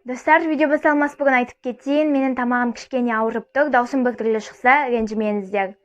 Достар, видео басталмас бүгін айтып кетейін. Менің тамағым кішкене ауырып тұр. Даусым бір түрлі шықса, ренжімеңіздер.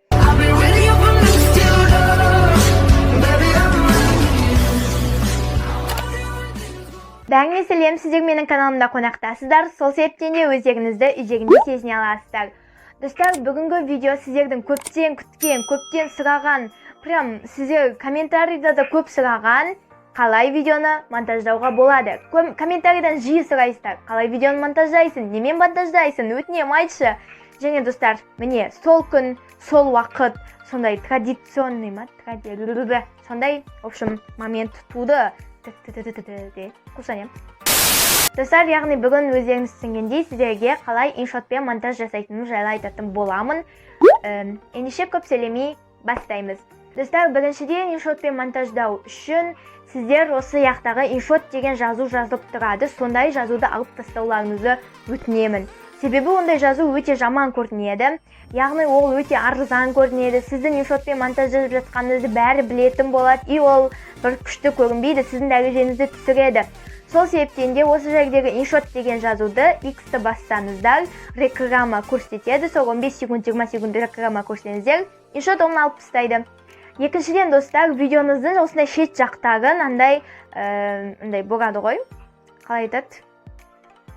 Бәріңе сәлем, сіздер менің каналымда қонақтасыздар. Сол себептен де өздеріңізді үйдерінде сезіне аласыздар. Достар, бүгінгі видео сіздердің көптен күткен, көптен сұраған, прям сіздер комментарийда да көп сұраған қалай видеоны монтаждауға болады. Комментарийдан жиі сұрайсыздар, қалай видеоны монтаждайсың, немен монтаждайсың, өтінемін айтшы. Және достар, міне сол күн, сол уақыт, сондай традиционный сондай, в общем, момент туды. Достар, яғни бүгін өздеріңіз түсінгендей сіздерге қалай иншотпен монтаж жасайтыным жайлы айтатын боламын. Ендеше көп сөйлемей бастаймыз. Достар, біріншіден иншотпен монтаждау үшін сіздер осы яқтағы иншот деген жазу жазылып тұрады. Сондай жазуды алып тастауларыңызды өтінемін. Себебі ондай жазу өте жаман көрінеді. Яғни ол өте арзан көрінеді. Сіздің иншотпен монтаждап жатқаныңызды бәрі білетін болады. И ол бір күшті көрінбейді, сіздің дәрежеңізді түсіреді. Сол себептен де осы жердегі иншот деген жазуды X-ті бассаңыздар, реклама көрсетеді. Сол 15 секунд, 20 секунд реклама көрсетіңіздер, иншот оны алып тастайды. Екіншіден достар, видеоңыздың осындай шет жақтарын андай болады ғой. Қалай айтады?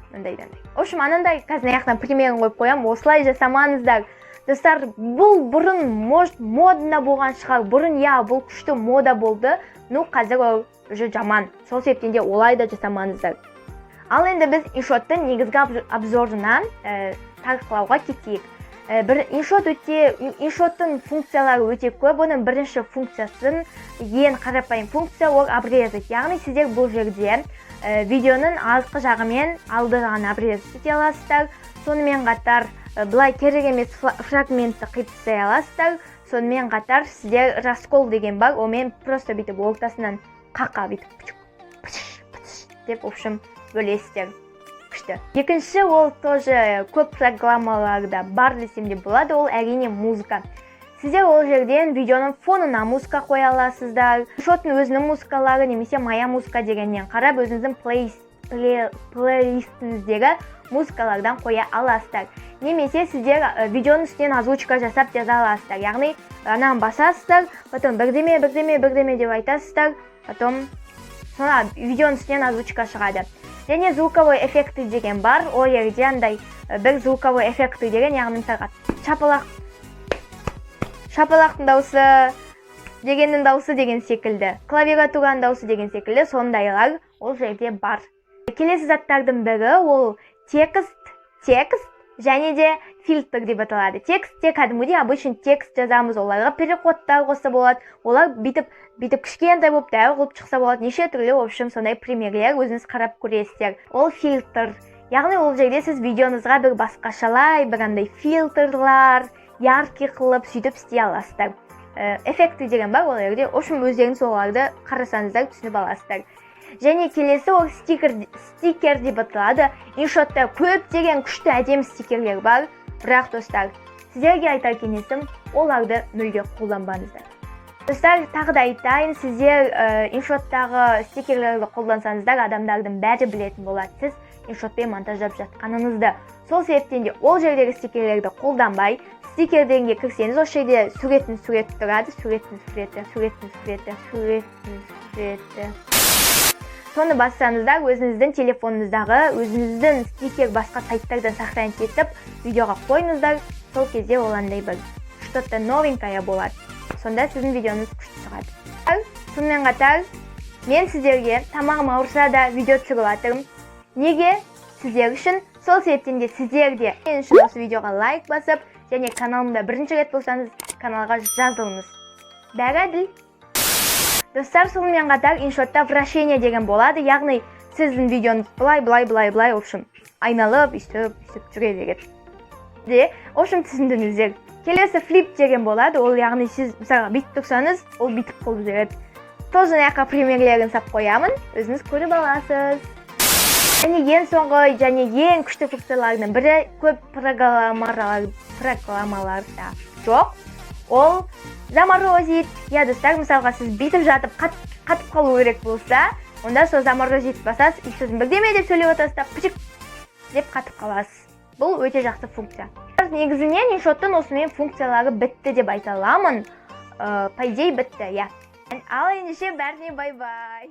В общем, анандай қазір аяқтан примерін қойып қоям, осылай жасамаңыздар. Достар, бұл бұрын модна болған шығар. Бұрын бұл күшті мода болды. Ну, қазір ол уже жаман. Сол себептен де олай да жасамаңыздар. Ал енді біз иншоттың негізгі обзорына талқылауға кетейік. Иншоттың функциялары өте көп. Оның бірінші функциясын, ең қарапайым функция ол обрезать. Яғни сіздер бұл жерде видеоның артқы жағы мен алды жағын обрезать ете аласыздар. Сонымен қатар былай керек емес фрагментті қиып тастай аласыздар. Сонымен қатар сіздер раскол деген бар, омен просто бүйтіп ортасынан қақа бүйтіп деп, в общем, бөлесіздер. Күшті. Екінші, ол тоже көп программаларда бар десем де болады, ол әрине музыка. Сіздер ол жерден видеоның фонына музыка қоя аласыздар. Иншоттың өзінің музыкалары немесе моя музыка дегеннен қарап өзіңіздің плейлистіңіздегі музыкалардан қоя аласыздар. Немесе сіздер видеоның үстінен озвучка жасап жаза аласыздар. Яғни ананы басасыздар, потом бірдеме деп айтасыздар, потом видеоның үстінен озвучка шығады. Және звуковой эффекті деген бар. Ол жерде андай бір звуковой эффекті деген, яғни шапалақтың дауысы, дегеннің дауысы деген секілді, клавиатураның дауысы деген секілді сондайлар ол жерде бар. Келесі заттардың бірі ол текст және де фильтр деп аталады. Текстте кәдімгідей обычный текст жазамыз, оларға переходтар қосса болады. Олар бүйтіп кішкентай болып дәу қылып шықса болады. Неше түрлі, в общем, сондай примерлер өзіңіз қарап көресіздер. Ол фильтр. Яғни ол жерде сіз видеоңызға бір басқашалай, бір андай фильтрлар, яркий қылып сөйтіп істей аласыздар. Эффекті деген бар, ол жерде, в общем, өздеріңіз оларды қарасаңыздар түсініп аласыздар. Және келесі ол стикер деп аталады. Иншотта көптеген күшті әдемі стикерлер бар. Бірақ достар, сіздерге айтар кеңесім, оларды мүлде қолданбаңыздар. Достар, тағы да айтайын, сіздер иншоттағы стикерлерді қолдансаңыздар, адамдардың бәрі білетін болады сіз иншотпен монтаждап жатқаныңызды. Сол себептен де ол жердегі стикерлерді қолданбай, стикердерге кірсеңіз, осы жерде суреттің тұрады, суреттің. Соны бассаңыздар, өзіңіздің телефоныңыздағы өзіңіздің стикер басқа сайттардан сақтайын етіп, видеоға қойыңыздар. Сол кезде ол андай бір что-то новенькое болады. Сонда сіздің видеоңыз күшті шығады. Сонымен қатар, мен сіздерге тамағым ауырса да видео түсіріп жатырмын. Неге? Сіздер үшін. Сол себептен де сіздер де мен үшін осы видеоға лайк басып, және каналымда бірінші рет болсаңыз, каналға жазылыңыз. Бәрі әділ. Достар, сонымен қатар иншотта вращение деген болады. Яғни сіздің видеоңыз былай, в общем, айналып, үстіп жүре береді. В общем, түсіндіңіздер. Келесі флип деген болады. Ол яғни сіз мысалға бүйтіп тұрсаңыз, ол бүйтіп қылып жүреді. Тоже аяққа примерлерін сап қоямын, өзіңіз көріп аласыз. Және ең соңғы және ең күшті функцияларының бірі көп программаларда жоқ. Ол заморозит. Я достар, мысалға сіз бүйтіп жатып қатып қалу керек болса, онда сол заморозит басасыз, и сіз бірдеме деп сөйлеп отырсыз, деп қатып қаласыз. Бұл өте жақсы функция. Негізінен иншоттың осымен функциялары бітті деп айта аламын. По идее бітті, иә. Ал ендеше бәріне бай-бай.